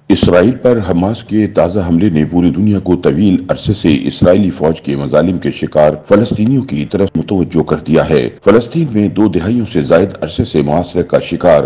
اسرائیل پر Hamas کے تازہ حملے نے پوری دنیا کو طویل عرصے سے اسرائیلی فوج کے مظالم کے شکار فلسطینیوں کی طرف متوجہ کر دیا ہے۔ فلسطین میں 2 دہائیوں سے زائد عرصے سے محاصرے کا شکار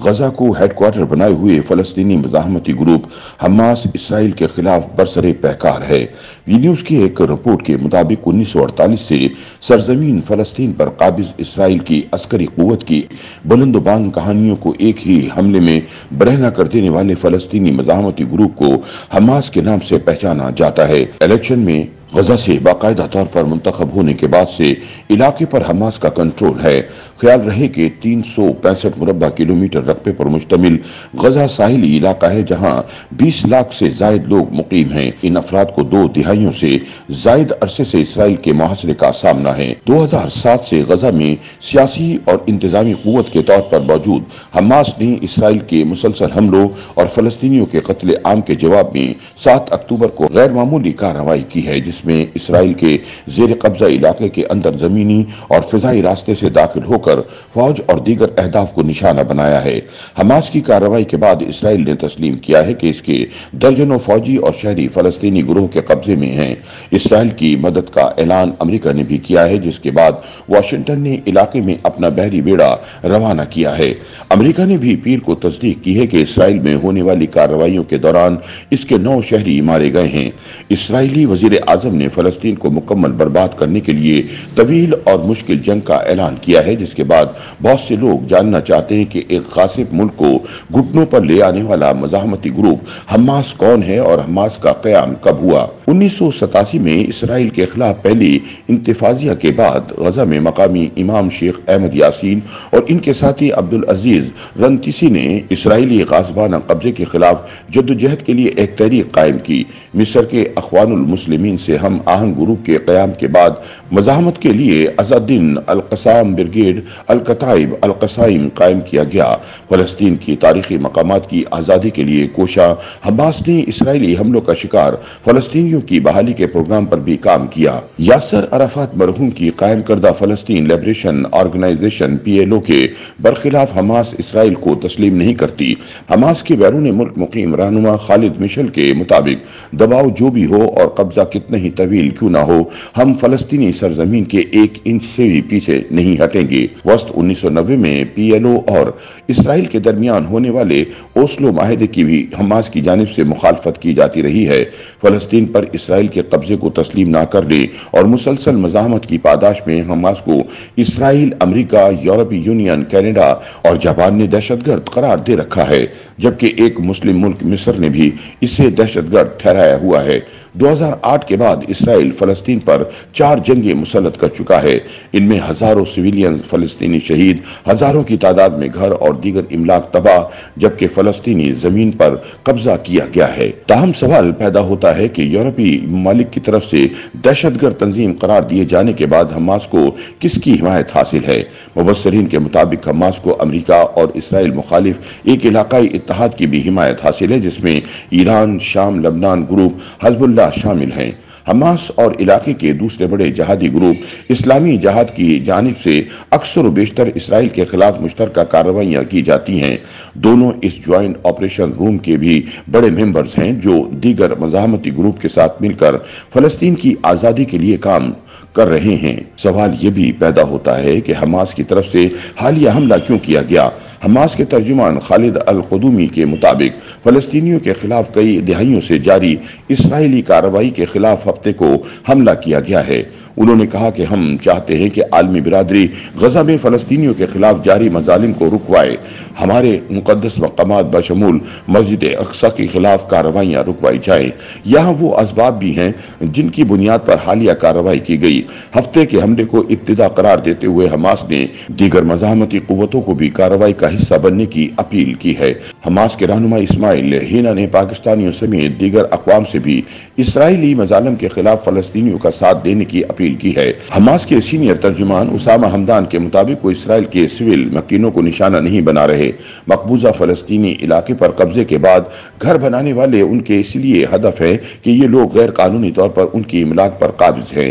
غزہ کو ہیڈ کوارٹر بنائے ہوئے فلسطینی مزاحمتی گروپ حماس اسرائیل کے خلاف برسر پیکار ہے۔ وی نیوز کی ایک رپورٹ کے مطابق 1948 سے سرزمین فلسطین پر قابض اسرائیل کی عسکری قوت کی بلند و بانگ کہانیوں کو ایک ہی حملے میں برہنہ کر دینے والے فلسطینی مزاحمتی گروپ کو حماس کے نام سے پہچانا جاتا ہے۔ الیکشن میں غزہ سے باقاعدہ طور پر منتخب ہونے کے بعد سے علاقے پر حماس کا کنٹرول ہے۔ خیال رہے کہ 365 مربع کلومیٹر رقبے پر مشتمل غزہ ساحلی علاقہ ہے جہاں 20 لاکھ سے زائد لوگ مقیم ہیں۔ ان افراد کو 2 دہائیوں سے زائد عرصے سے اسرائیل کے محاصرے کا سامنا ہے۔ 2007 سے غزہ میں سیاسی اور انتظامی قوت کے طور پر موجود حماس نے اسرائیل کے مسلسل حملوں اور فلسطینیوں کے قتل عام کے جواب میں 7 اکتوبر کو غیر معمولی کارروائی کی ہے، جس میں اسرائیل کے زیر قبضہ علاقے کے اندر زمینی اور فضائی راستے سے داخل ہو کر فوج اور دیگر اہداف کو نشانہ بنایا ہے۔ حماس کی کارروائی کے بعد اسرائیل نے تسلیم کیا ہے کہ اس کے درجنوں فوجی اور شہری فلسطینی گروہ کے قبضے میں ہیں۔ اسرائیل کی مدد کا اعلان امریکہ نے بھی کیا ہے، جس کے بعد واشنگٹن نے علاقے میں اپنا بحری بیڑا روانہ کیا ہے۔ امریکہ نے بھی پیر کو تصدیق کی ہے کہ اسرائیل میں ہونے والی کارروائیوں کے دوران اس کے 9 شہری مارے گئے ہیں۔ اسرائیلی وزیر اعظم نے فلسطین کو مکمل برباد کرنے کے لیے طویل اور مشکل جنگ کا اعلان کیا ہے، جس کے بعد بہت سے لوگ جاننا چاہتے ہیں کہ ایک غاصب ملک کو گھٹنوں پر لے آنے والا مزاحمتی گروپ حماس کون ہے اور حماس کا قیام کب ہوا۔ 1987 میں اسرائیل کے خلاف پہلی انتفاضیہ کے بعد غزہ میں مقامی امام شیخ احمد یاسین اور ان کے ساتھی عبدالعزیز رنتیسی نے اسرائیلی غاصبانہ قبضے کے خلاف جدوجہد کے لیے ایک تحریک قائم کی۔ مصر کے اخوان المسلمین سے ہم آہنگ گروپ کے قیام کے بعد مزاحمت کے لیے عز الدین القسام بریگیڈ الکتائب القصائم قائم کیا گیا۔ فلسطین کی تاریخی مقامات کی آزادی کے لیے کوشاں حماس نے اسرائیلی حملوں کا شکار فلسطینیوں کی بحالی کے پروگرام پر بھی کام کیا۔ یاسر عرفات مرحوم کی قائم کردہ فلسطین لبریشن آرگنائزیشن PLO کے برخلاف حماس اسرائیل کو تسلیم نہیں کرتی۔ حماس کے بیرون ملک مقیم رہنما خالد مشل کے مطابق دباؤ جو بھی ہو اور قبضہ کتنا ہی طویل کیوں نہ ہو، ہم فلسطینی سرزمین کے 1 انچ سے بھی پیچھے نہیں ہٹیں گے۔ وسط 1990 میں PLO اور اسرائیل کے درمیان ہونے والے اوسلو معاہدے کی بھی حماس کی جانب سے مخالفت کی جاتی رہی ہے۔ فلسطین پر اسرائیل کے قبضے کو تسلیم نہ کرنے اور مسلسل مزاحمت کی پاداش میں حماس کو اسرائیل، امریکہ، یورپی یونین، کینیڈا اور جاپان نے دہشت گرد قرار دے رکھا ہے، جبکہ ایک مسلم ملک مصر نے بھی اسے دہشت گرد ٹھہرایا ہوا ہے۔ 2008 کے بعد اسرائیل فلسطین پر 4 جنگیں مسلط کر چکا ہے۔ ان میں ہزاروں سویلین فلسطینی شہید، ہزاروں کی تعداد میں گھر اور دیگر املاک تباہ، جبکہ فلسطینی زمین پر قبضہ کیا گیا ہے۔ تاہم سوال پیدا ہوتا ہے کہ یورپی ممالک کی طرف سے دہشت گرد تنظیم قرار دیے جانے کے بعد حماس کو کس کی حمایت حاصل ہے؟ مبصرین کے مطابق حماس کو امریکہ اور اسرائیل مخالف ایک علاقائی اتحاد کی بھی حمایت حاصل ہے، جس میں ایران، شام، لبنان گروپ، حزب اللہ شامل ہیں۔ حماس اور علاقے کے دوسرے بڑے جہادی گروپ اسلامی جہاد کی جانب سے اکثر و بیشتر اسرائیل کے خلاف مشترکہ کارروائیاں کی جاتی ہیں۔ دونوں اس جوائنٹ آپریشن روم کے بھی بڑے ممبرز ہیں، جو دیگر مزاحمتی گروپ کے ساتھ مل کر فلسطین کی آزادی کے لیے کام کر رہے ہیں۔ سوال یہ بھی پیدا ہوتا ہے کہ حماس کی طرف سے حالیہ حملہ کیوں کیا گیا؟ حماس کے ترجمان خالد القدومی کے مطابق فلسطینیوں کے خلاف کئی دہائیوں سے جاری اسرائیلی کارروائی کے خلاف ہفتے کو حملہ کیا گیا ہے۔ انہوں نے کہا کہ ہم چاہتے ہیں کہ عالمی برادری غزہ میں فلسطینیوں کے خلاف جاری مظالم کو رکوائے۔ ہمارے مقدس مقامات بشمول مسجد اقصی کے خلاف کارروائیاں رکوائی جائیں۔ یہاں وہ اسباب بھی ہیں جن کی بنیاد پر حالیہ کارروائی کی گئی۔ ہفتے کے حملے کو ابتدا قرار دیتے ہوئے حماس نے دیگر مزاحمتی قوتوں کو بھی کارروائی کا حصہ بننے کی اپیل کی ہے۔ حماس کے رہنما اسماعیل ہینا نے پاکستانیوں سمیت دیگر اقوام سے بھی اسرائیلی مظالم کے خلاف فلسطینیوں کا ساتھ دینے کی اپیل کی ہے۔ حماس کے سینئر ترجمان اسامہ حمدان کے مطابق وہ اسرائیل کے سول مکینوں کو نشانہ نہیں بنا رہے۔ مقبوضہ فلسطینی علاقے پر قبضے کے بعد گھر بنانے والے ان کے اس لیے ہدف ہے کہ یہ لوگ غیر قانونی طور پر ان کی املاک پر قابض ہیں۔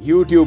YouTube